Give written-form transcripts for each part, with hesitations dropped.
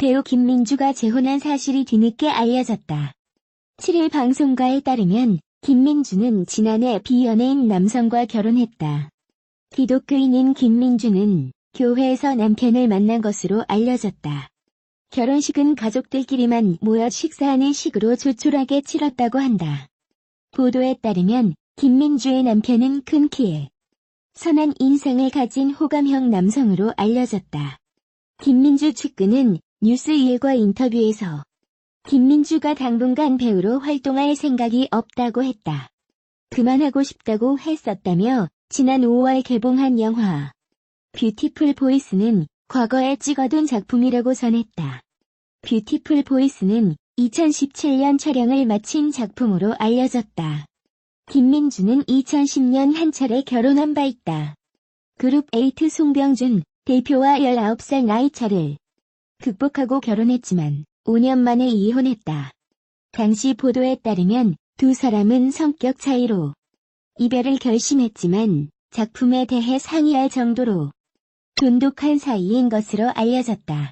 배우 김민주가 재혼한 사실이 뒤늦게 알려졌다. 7일 방송가에 따르면 김민주는 지난해 비연예인 남성과 결혼했다. 기독교인인 김민주는 교회에서 남편을 만난 것으로 알려졌다. 결혼식은 가족들끼리만 모여 식사하는 식으로 조촐하게 치렀다고 한다. 보도에 따르면 김민주의 남편은 큰 키에 선한 인상을 가진 호감형 남성으로 알려졌다. 김민주 측근은 뉴스일과 인터뷰에서 김민주가 당분간 배우로 활동할 생각이 없다고 했다. 그만하고 싶다고 했었다며 지난 5월 개봉한 영화 뷰티풀 보이스는 과거에 찍어둔 작품이라고 전했다. 뷰티풀 보이스는 2017년 촬영을 마친 작품으로 알려졌다. 김민주는 2010년 한 차례 결혼한 바 있다. 그룹 에이트 송병준 대표와 19살 나이차를 극복하고 결혼했지만 5년 만에 이혼했다. 당시 보도에 따르면 두 사람은 성격 차이로 이별을 결심했지만 작품에 대해 상의할 정도로 돈독한 사이인 것으로 알려졌다.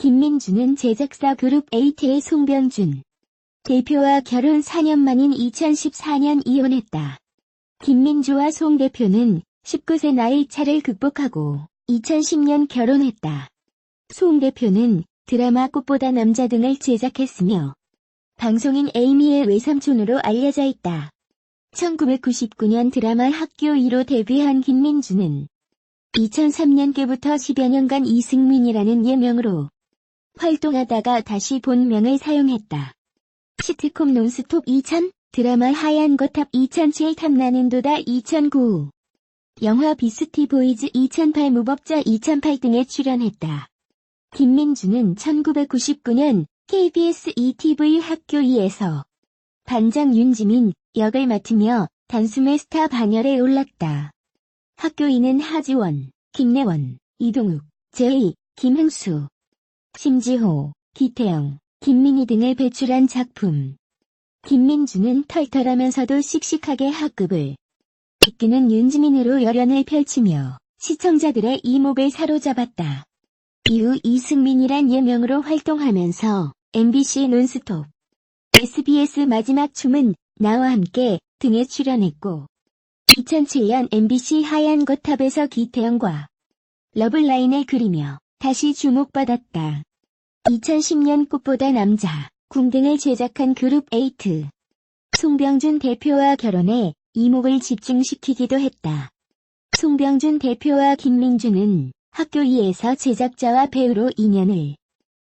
김민주는 제작사 그룹 에이트의 송병준 대표와 결혼 4년 만인 2014년 이혼했다. 김민주와 송 대표는 19세 나이 차를 극복하고 2010년 결혼했다. 송 대표는 드라마 꽃보다 남자 등을 제작했으며 방송인 에이미의 외삼촌으로 알려져 있다. 1999년 드라마 학교 2로 데뷔한 김민주는 2003년께부터 10여 년간 이승민이라는 예명으로 활동하다가 다시 본명을 사용했다. 시트콤 논스톱 2000, 드라마 하얀 거탑 2007 탐나는 도다 2009, 영화 비스티 보이즈 2008 무법자 2008 등에 출연했다. 김민주는 1999년 KBS ETV 학교 2에서 반장 윤지민 역을 맡으며 단숨에 스타 반열에 올랐다. 학교 2는 하지원, 김래원, 이동욱, 제이, 김흥수, 심지호, 기태영, 김민희 등을 배출한 작품. 김민주는 털털하면서도 씩씩하게 학급을 이끄는 윤지민으로 열연을 펼치며 시청자들의 이목을 사로잡았다. 이후 이승민이란 예명으로 활동하면서 MBC 논스톱, SBS 마지막 춤은 나와 함께 등에 출연했고 2007년 MBC 하얀 거탑에서 기태영과 러블라인을 그리며 다시 주목받았다. 2010년 꽃보다 남자, 궁 등을 제작한 그룹 에이트 송병준 대표와 결혼해 이목을 집중시키기도 했다. 송병준 대표와 김민주는 학교 2에서 제작자와 배우로 인연을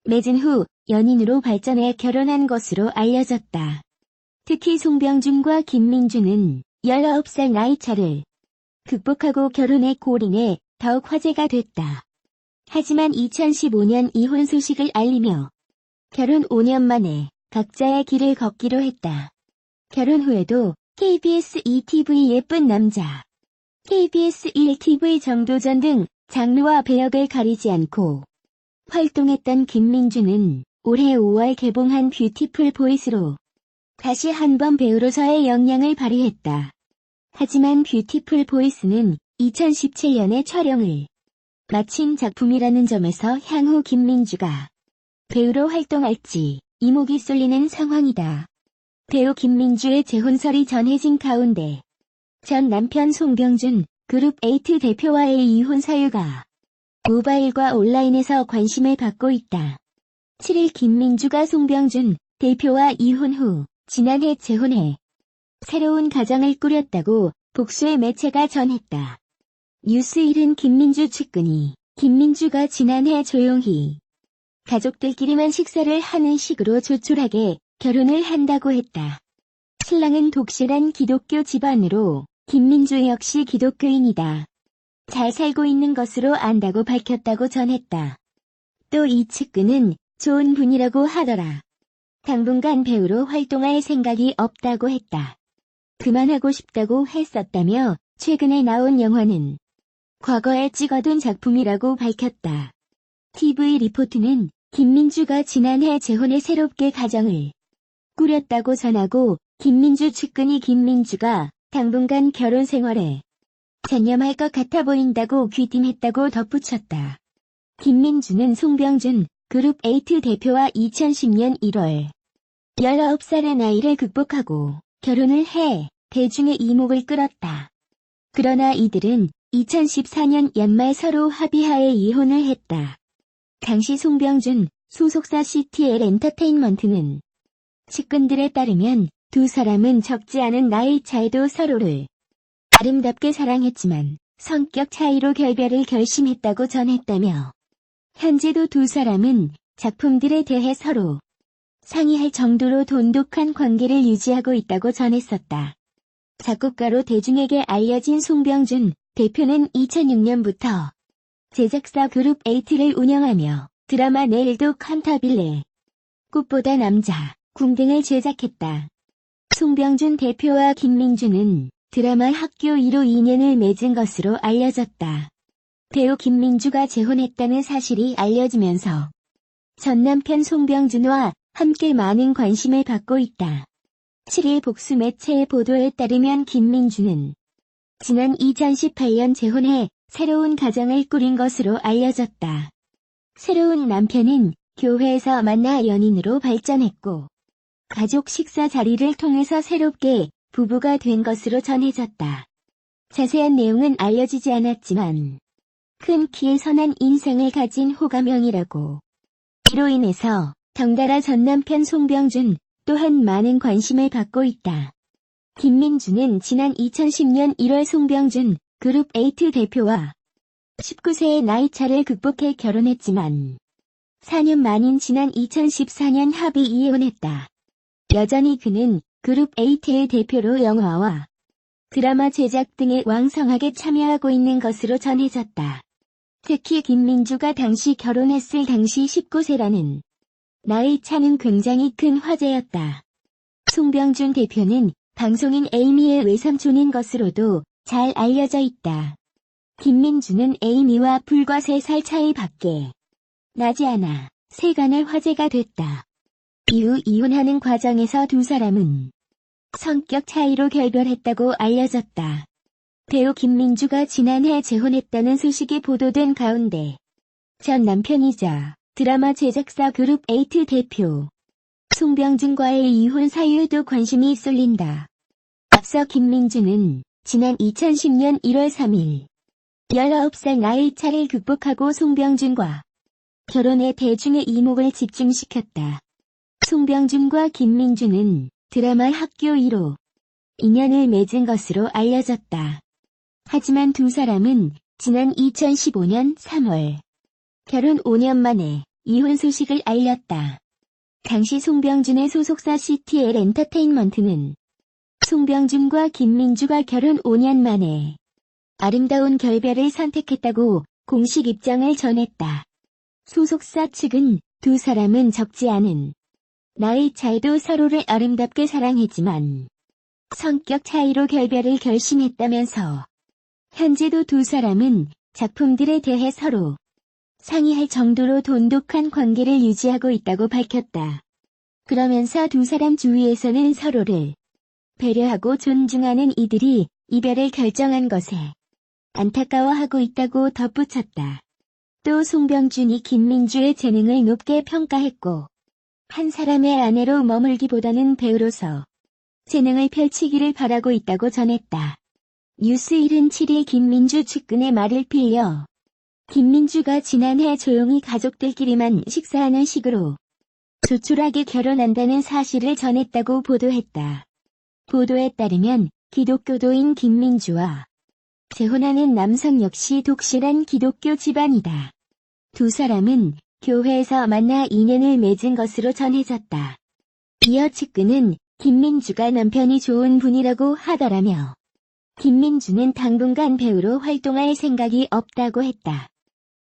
맺은 후 연인으로 발전해 결혼한 것으로 알려졌다. 특히 송병준과 김민주는 19살 나이차를 극복하고 결혼에 골인해 더욱 화제가 됐다. 하지만 2015년 이혼 소식을 알리며 결혼 5년 만에 각자의 길을 걷기로 했다. 결혼 후에도 KBS ETV 예쁜 남자, KBS 1TV 정도전 등 장르와 배역을 가리지 않고 활동했던 김민주는 올해 5월 개봉한 뷰티풀 보이스로 다시 한번 배우로서의 역량을 발휘했다. 하지만 뷰티풀 보이스는 2017년에 촬영을 마친 작품이라는 점에서 향후 김민주가 배우로 활동할지 이목이 쏠리는 상황이다. 배우 김민주의 재혼설이 전해진 가운데 전 남편 송병준 그룹 에이트 대표와의 이혼 사유가 모바일과 온라인에서 관심을 받고 있다. 7일 김민주가 송병준 대표와 이혼 후 지난해 재혼해 새로운 가정을 꾸렸다고 복수의 매체가 전했다. 뉴스일은 김민주 측근이 김민주가 지난해 조용히 가족들끼리만 식사를 하는 식으로 조촐하게 결혼을 한다고 했다. 신랑은 독실한 기독교 집안으로 김민주 역시 기독교인이다. 잘 살고 있는 것으로 안다고 밝혔다고 전했다. 또 이 측근은 좋은 분이라고 하더라. 당분간 배우로 활동할 생각이 없다고 했다. 그만하고 싶다고 했었다며 최근에 나온 영화는 과거에 찍어둔 작품이라고 밝혔다. TV 리포트는 김민주가 지난해 재혼해 새롭게 가정을 꾸렸다고 전하고 김민주 측근이 김민주가 당분간 결혼 생활에 전념할 것 같아 보인다고 귀띔했다고 덧붙였다. 김민주는 송병준 그룹 에이트 대표와 2010년 1월 19살의 나이를 극복하고 결혼을 해 대중의 이목을 끌었다. 그러나 이들은 2014년 연말 서로 합의하에 이혼을 했다. 당시 송병준 소속사 CTL 엔터테인먼트는 측근들에 따르면 두 사람은 적지 않은 나이 차이도 서로를 아름답게 사랑했지만 성격 차이로 결별을 결심했다고 전했다며 현재도 두 사람은 작품들에 대해 서로 상의할 정도로 돈독한 관계를 유지하고 있다고 전했었다. 작곡가로 대중에게 알려진 송병준 대표는 2006년부터 제작사 그룹 에이트를 운영하며 드라마 내일도 칸타빌레, 꽃보다 남자, 궁 등을 제작했다. 송병준 대표와 김민주는 드라마 학교 2로 인연을 맺은 것으로 알려졌다. 배우 김민주가 재혼했다는 사실이 알려지면서 전 남편 송병준과 함께 많은 관심을 받고 있다. 7일 복수 매체의 보도에 따르면 김민주는 지난 2018년 재혼해 새로운 가정을 꾸린 것으로 알려졌다. 새로운 남편은 교회에서 만나 연인으로 발전했고 가족 식사 자리를 통해서 새롭게 부부가 된 것으로 전해졌다. 자세한 내용은 알려지지 않았지만 큰 키에 선한 인상을 가진 호감형이라고 이로 인해서 덩달아 전 남편 송병준 또한 많은 관심을 받고 있다. 김민주는 지난 2010년 1월 송병준 그룹 에이트 대표와 19세의 나이차를 극복해 결혼했지만 4년 만인 지난 2014년 합의 이혼했다. 여전히 그는 그룹 에이트의 대표로 영화와 드라마 제작 등에 왕성하게 참여하고 있는 것으로 전해졌다. 특히 김민주가 당시 결혼했을 당시 19세라는 나이 차는 굉장히 큰 화제였다. 송병준 대표는 방송인 에이미의 외삼촌인 것으로도 잘 알려져 있다. 김민주는 에이미와 불과 3살 차이밖에 나지 않아 세간의 화제가 됐다. 이후 이혼하는 과정에서 두 사람은 성격 차이로 결별했다고 알려졌다. 배우 김민주가 지난해 재혼했다는 소식이 보도된 가운데 전 남편이자 드라마 제작사 그룹 에이트 대표 송병준과의 이혼 사유에도 관심이 쏠린다. 앞서 김민주는 지난 2010년 1월 3일 19살 나이 차를 극복하고 송병준과 결혼해 대중의 이목을 집중시켰다. 송병준과 김민주는 드라마 학교 2로 인연을 맺은 것으로 알려졌다. 하지만 두 사람은 지난 2015년 3월 결혼 5년 만에 이혼 소식을 알렸다. 당시 송병준의 소속사 CTL 엔터테인먼트는 송병준과 김민주가 결혼 5년 만에 아름다운 결별을 선택했다고 공식 입장을 전했다. 소속사 측은 두 사람은 적지 않은 나이 차이도 서로를 아름답게 사랑했지만 성격 차이로 결별을 결심했다면서 현재도 두 사람은 작품들에 대해 서로 상의할 정도로 돈독한 관계를 유지하고 있다고 밝혔다. 그러면서 두 사람 주위에서는 서로를 배려하고 존중하는 이들이 이별을 결정한 것에 안타까워하고 있다고 덧붙였다. 또 송병준이 김민주의 재능을 높게 평가했고 한 사람의 아내로 머물기보다는 배우로서 재능을 펼치기를 바라고 있다고 전했다. 뉴스1은 7일 김민주 측근의 말을 빌려 김민주가 지난해 조용히 가족들끼리만 식사하는 식으로 조촐하게 결혼한다는 사실을 전했다고 보도했다. 보도에 따르면 기독교도인 김민주와 재혼하는 남성 역시 독실한 기독교 집안이다. 두 사람은 교회에서 만나 인연을 맺은 것으로 전해졌다. 이어 측근은 김민주가 남편이 좋은 분이라고 하더라며 김민주는 당분간 배우로 활동할 생각이 없다고 했다.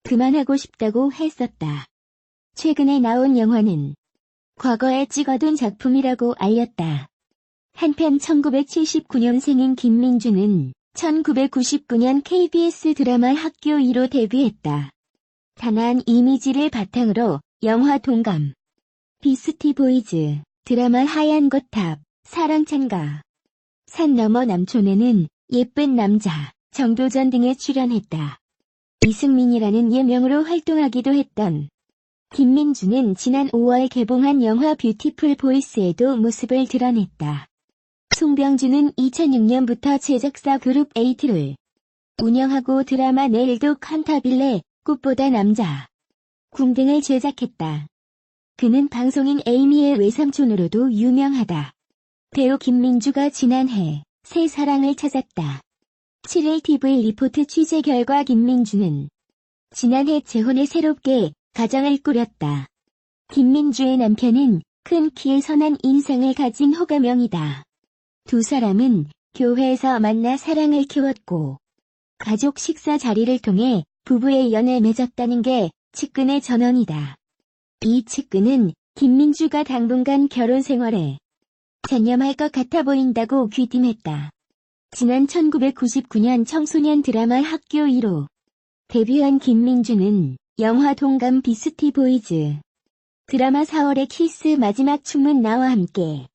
그만하고 싶다고 했었다. 최근에 나온 영화는 과거에 찍어둔 작품이라고 알렸다. 한편 1979년생인 김민주는 1999년 KBS 드라마 학교 2로 데뷔했다. 단아한 이미지를 바탕으로 영화 동감, 비스티 보이즈, 드라마 하얀 거탑, 사랑찬가, 산 너머 남촌에는 예쁜 남자, 정도전 등에 출연했다. 이승민이라는 예명으로 활동하기도 했던 김민주는 지난 5월 개봉한 영화 뷰티풀 보이스에도 모습을 드러냈다. 송병주는 2006년부터 제작사 그룹 에이트를 운영하고 드라마 내일도 칸타빌레, 꽃보다 남자, 궁 등을 제작했다. 그는 방송인 에이미의 외삼촌으로도 유명하다. 배우 김민주가 지난해 새 사랑을 찾았다. 7일 TV 리포트 취재 결과 김민주는 지난해 재혼해 새롭게 가정을 꾸렸다. 김민주의 남편은 큰 키에 선한 인상을 가진 호감형이다. 두 사람은 교회에서 만나 사랑을 키웠고 가족 식사 자리를 통해 부부의 연을 맺었다는 게 측근의 전언이다. 이 측근은 김민주가 당분간 결혼 생활에 전념할 것 같아 보인다고 귀띔했다. 지난 1999년 청소년 드라마 학교 1호 데뷔한 김민주는 영화 동감 비스티 보이즈, 드라마 4월의 키스 마지막 춤은 나와 함께,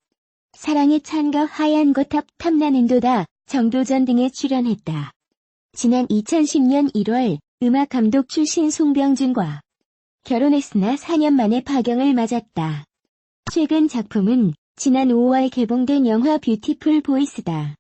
사랑의 찬가 하얀 거탑 탐나는 도다 정도전 등에 출연했다. 지난 2010년 1월 음악 감독 출신 송병준과 결혼했으나 4년 만에 파경을 맞았다. 최근 작품은 지난 5월 개봉된 영화 뷰티풀 보이스다.